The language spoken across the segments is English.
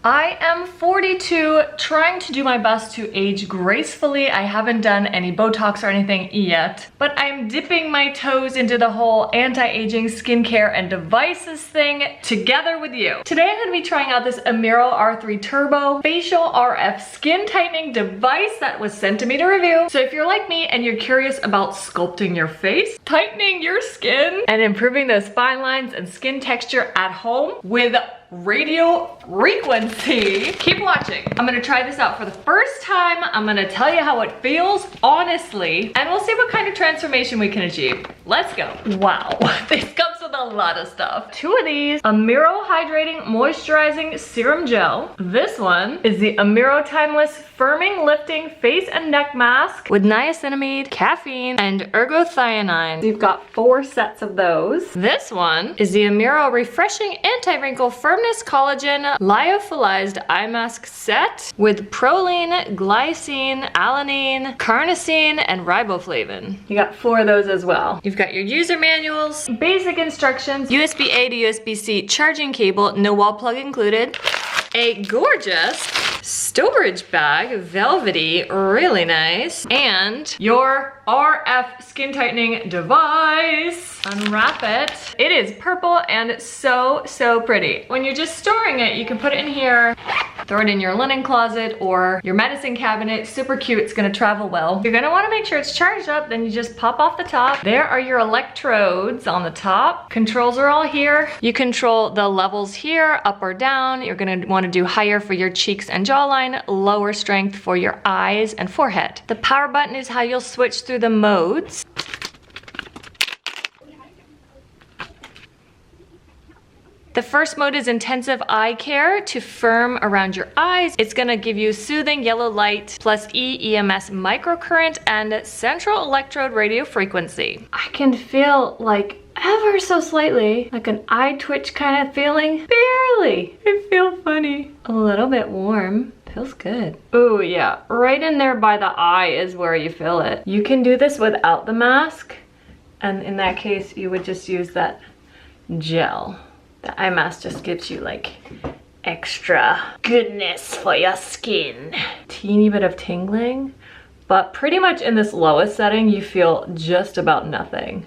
I am 42, trying to do my best to age gracefully. I haven't done any Botox or anything yet, but I'm dipping my toes into the whole anti-aging skincare and devices thing together with you. Today I'm going to be trying out this Amiro R3 Turbo Facial RF Skin Tightening Device that was sent to me to review. So if you're like me and you're curious about sculpting your face, tightening your skin, and improving those fine lines and skin texture at home with radio frequency, keep watching. I'm gonna try this out for the first time. I'm gonna tell you how it feels, honestly, and we'll see what kind of transformation we can achieve. Let's go. Wow, this comes with a lot of stuff. Two of these, Amiro Hydrating Moisturizing Serum Gel. This one is the Amiro Timeless Firming Lifting Face and Neck Mask with niacinamide, caffeine, and ergothioneine. You've got 4 sets of those. This one is the Amiro Refreshing Anti-Wrinkle Firmness Collagen Lyophilized Eye Mask Set with proline, glycine, alanine, carnosine, and riboflavin. You got 4 of those as well. You've got your user manuals, basic instructions, USB-A to USB-C charging cable, no wall plug included, a gorgeous storage bag, velvety, really nice, and your RF skin tightening device. Unwrap it. It is purple and so pretty. When you're just storing it, you can put it in here, throw it in your linen closet or your medicine cabinet. Super cute, it's gonna travel well. You're gonna wanna make sure it's charged up, then you just pop off the top. There are your electrodes on the top. Controls are all here. You control the levels here, up or down. You're gonna wanna do higher for your cheeks and jawline, lower strength for your eyes and forehead. The power button is how you'll switch through the modes. The first mode is intensive eye care to firm around your eyes. It's gonna give you soothing yellow light plus EMS microcurrent and central electrode radio frequency. I can feel like ever so slightly, like an eye twitch kind of feeling. Barely. I feel funny. A little bit warm. Feels good. Oh yeah, right in there by the eye is where you feel it. You can do this without the mask, and in that case, you would just use that gel. The eye mask just gives you like extra goodness for your skin. Teeny bit of tingling, but pretty much in this lowest setting, you feel just about nothing.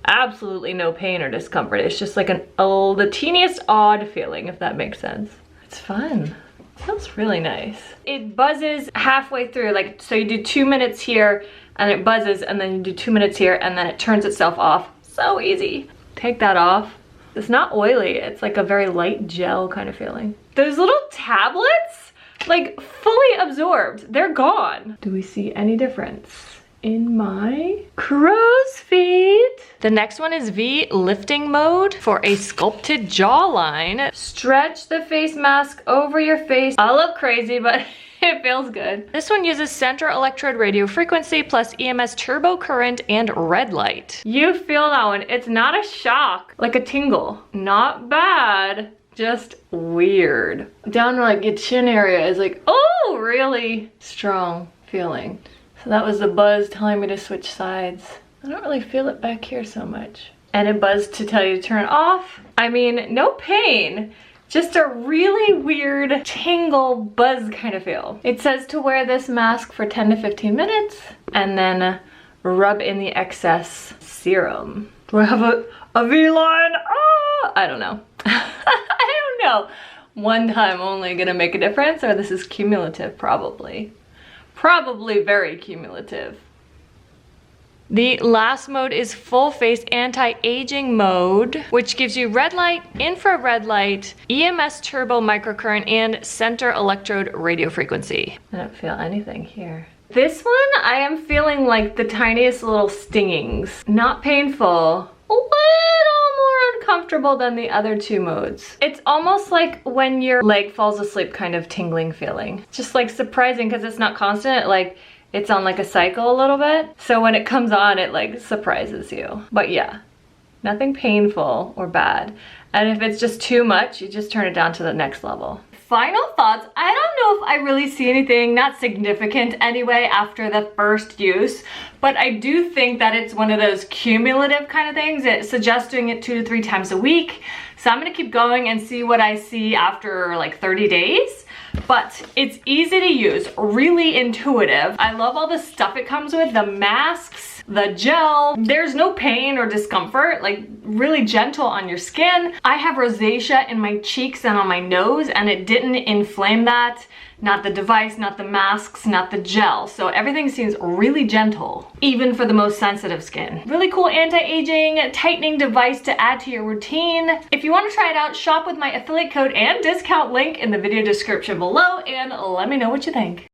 Absolutely no pain or discomfort. It's just like the teeniest odd feeling, if that makes sense. It's fun. It feels really nice. It buzzes halfway through, like, so you do 2 minutes here and it buzzes, and then you do 2 minutes here and then it turns itself off. So easy. Take that off. It's not oily, it's like a very light gel kind of feeling. Those little tablets, like fully absorbed, they're gone. Do we see any difference in my crow's feet? The next one is V lifting mode for a sculpted jawline. Stretch the face mask over your face. I look crazy, but it feels good. This one uses center electrode radio frequency plus EMS turbo current and red light. You feel that one. It's not a shock, like a tingle. Not bad, just weird. Down to like your chin area is like, oh, really strong feeling. So that was the buzz telling me to switch sides. I don't really feel it back here so much. And it buzzed to tell you to turn off. I mean, no pain. Just a really weird tingle buzz kind of feel. It says to wear this mask for 10 to 15 minutes and then rub in the excess serum. Do I have a V-line? Oh, I don't know. I don't know. One time only gonna make a difference, or this is cumulative probably. Probably very cumulative. The last mode is full face anti-aging mode, which gives you red light, infrared light, EMS turbo microcurrent, and center electrode radio frequency. I don't feel anything here. This one, I am feeling like the tiniest little stingings. Not painful, a little more uncomfortable than the other 2 modes. It's almost like when your leg falls asleep kind of tingling feeling. Just like surprising because it's not constant, like it's on like a cycle a little bit. So when it comes on, it like surprises you. But yeah, nothing painful or bad. And if it's just too much, you just turn it down to the next level. Final thoughts, I don't know if I really see anything, not significant anyway, after the first use, but I do think that it's one of those cumulative kind of things. It suggests doing it 2 to 3 times a week So I'm gonna keep going and see what I see after like 30 days. But it's easy to use, really intuitive. I love all the stuff it comes with, the masks, the gel. There's no pain or discomfort, like really gentle on your skin. I have rosacea in my cheeks and on my nose, and it didn't inflame that. Not the device, not the masks, not the gel. So everything seems really gentle, even for the most sensitive skin. Really cool anti-aging, tightening device to add to your routine. If you want to try it out, shop with my affiliate code and discount link in the video description below, and let me know what you think.